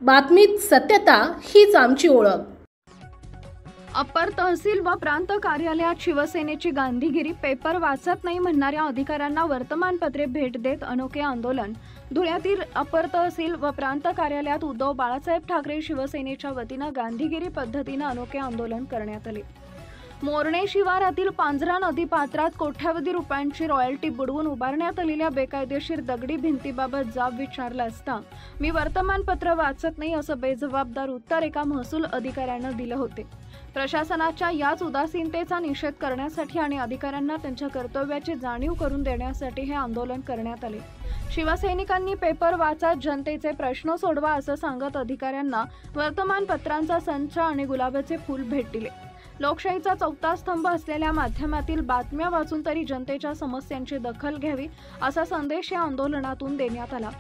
बातमीत सत्यता हीच आमची ओळख। अप्पर तहसील व प्रांत कार्यालयात शिवसेनेची गांधीगिरी, पेपर वाचत नाही म्हणणाऱ्या अधिकाऱ्यांना वर्तमानपत्रे भेट देत अनोखे आंदोलन। धुळ्यातील अप्पर तहसील व प्रांत कार्यालयात उद्धव बाळासाहेब ठाकरे शिवसेनेच्या वतीने गांधीगिरी पद्धतीने अनोखे आंदोलन करण्यात आले। मोरणे शिवारातील पांझरा नदी पात्रात कोट्यावधी रुपयांची रॉयल्टी बुडवून उभारण्यात आलेल्या बेकायदेशीर दगडी भिंतीबाबत जाब विचारला असता मी वर्तमानपत्र वाचत नाही असं बेजबाबदार उत्तर एका महसूल अधिकाऱ्यानं दिलं होते। प्रशासनाच्या याच उदासीनतेचा निषेध करण्यासाठी आणि अधिकाऱ्यांना त्यांच्या कर्तव्याची जाणीव करून देण्यासाठी हे आंदोलन करण्यात आले। शिवसैनिकांनी पेपर वाचत जनतेचे प्रश्न सोडवा असं सांगत अधिकाऱ्यांना वर्तमानपत्रांचा संच आणि गुलाबाचे फूल भेट दिले। लोकशाहीचा चौथा स्तंभ असलेल्या माध्यमातील बातम्या वाचून तरी जनतेच्या समस्यांची दखल घ्यावी असा संदेश या आंदोलनातून देण्यात आला।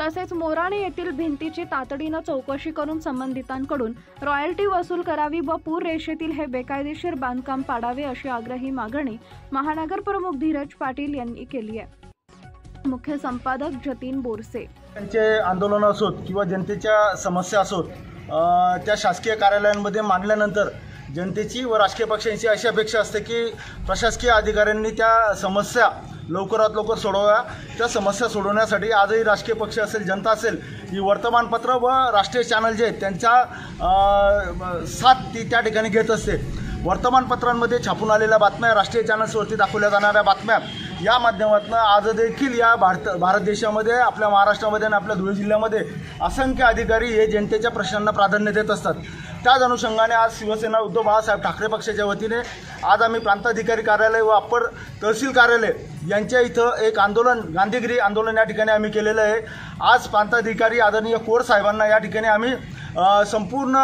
तसेच मोराणे येथील भिंतीची तातडीनं चौकशी करून संबंधितांकडून रॉयल्टी वसूल करावी व पूर रेषेतील हे बेकायदेशीर बांधकाम पाडावे अशी आग्रही मागणी महानगर प्रमुख धीरज पाटील यांनी केली आहे। मुख्य संपादक जतीन बोरसे। त्यांचे आंदोलन असोत किंवा जनतेच्या समस्या असोत त्या शासकीय कार्यालयांमध्ये मांडल्यानंतर जनतेची व राजकीय पक्षांची अशी अपेक्षा असते की प्रशासकीय अधिकाऱ्यांनी त्या समस्या लवकरात लवकर सोडवाव्या। त्या समस्या सोडवण्यासाठी आजही राजकीय पक्ष असेल, जनता असेल, ही वर्तमानपत्र व राष्ट्रीय चॅनल जे आहेत त्यांच्या साथ ती त्या ठिकाणी घेत असते। वर्तमानपत्रांमध्ये छापून आलेल्या बातम्या, राष्ट्रीय चॅनल्सवरती दाखवल्या जाणाऱ्या बातम्या या माध्यमातून आज देखील या भारत देशामध्ये, आपल्या महाराष्ट्रामध्ये आणि आपल्या धुळे जिल्ह्यामध्ये असंख्य अधिकारी हे जनतेच्या प्रश्नांना प्राधान्य देत असतात। त्याच अनुषंगाने आज शिवसेना उद्धव बाळासाहेब ठाकरे पक्षाच्या वतीने आज आम्ही प्रांताधिकारी कार्यालय व अप्पर तहसील कार्यालय यांच्या इथं एक आंदोलन, गांधीगिरी आंदोलन या ठिकाणी आम्ही केलेलं आहे। आज प्रांताधिकारी आदरणीय कोर साहेबांना या ठिकाणी आम्ही संपूर्ण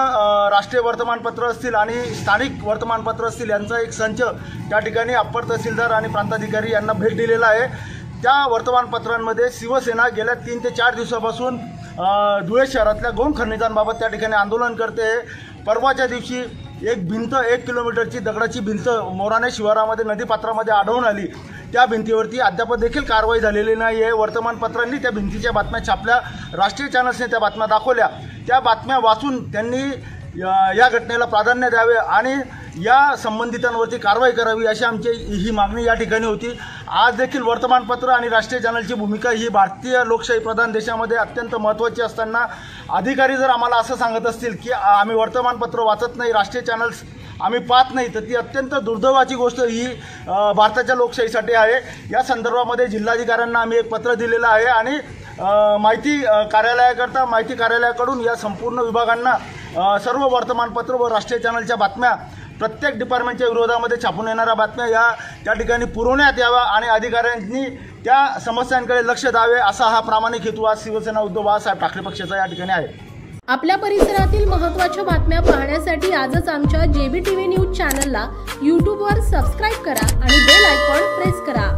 राष्ट्रीय वर्तमानपत्र असतील आणि स्थानिक वर्तमानपत्र असतील यांचा एक संच त्या ठिकाणी अप्पर तहसीलदार आणि प्रांताधिकारी यांना भेट दिलेला आहे। त्या वर्तमानपत्रांमध्ये शिवसेना गेल्या 3 ते 4 दिवसापासून धुळे शहरातल्या गौण खनिजांबाबत त्या ठिकाणी आंदोलन करते। परवाच्या दिवशी एक भिंत 1 किलोमीटरची दगडाची भिंत मोराणे शिवारामध्ये नदीपात्रामध्ये आढळून आली। त्या भिंतीवरती अद्याप देखील कारवाई झालेली नाही आहे। वर्तमानपत्रांनी त्या भिंतीच्या बातम्या छापल्या, राष्ट्रीय चॅनल्सने त्या बातम्या दाखवल्या। त्या बातम्या वाचून त्यांनी या घटनेला प्राधान्य द्यावे आणि या संबंधितांवरती कारवाई करावी अशी आमची ही मागणी या ठिकाणी होती। आज देखील वर्तमानपत्र आणि राष्ट्रीय चॅनलची भूमिका ही भारतीय लोकशाही प्रधान देशामध्ये अत्यंत महत्त्वाची असताना अधिकारी जर आम्हाला असं सांगत असतील की आम्ही वर्तमानपत्र वाचत नाही, राष्ट्रीय चॅनल्स आम्ही पाहत नाही, तर ती अत्यंत दुर्दैवाची गोष्ट ही भारताच्या लोकशाहीसाठी आहे। या संदर्भामध्ये जिल्हाधिकाऱ्यांना आम्ही एक पत्र दिलेलं आहे आणि माहिती कार्यालयाकडून या संपूर्ण विभागांना सर्व वर्तमानपत्र व राष्ट्रीय चॅनलच्या बातम्या, प्रत्येक डिपार्टमेंटच्या विरोधामध्ये छापून येणाऱ्या बातम्या त्या ठिकाणी पुरवण्यात याव्या आणि अधिकाऱ्यांनी त्या समस्यांकडे लक्ष द्यावे असा हा प्रामाणिक हेतू आज शिवसेना उद्धव बाळासाहेब ठाकरे पक्षाचा या ठिकाणी आहे। आपल्या परिसरातील महत्त्वाच्या बातम्या पाहण्यासाठी आजच आमच्या JBTV न्यूज चॅनलला YouTube वर सबस्क्राइब करा आणि बेल आयकॉन प्रेस करा।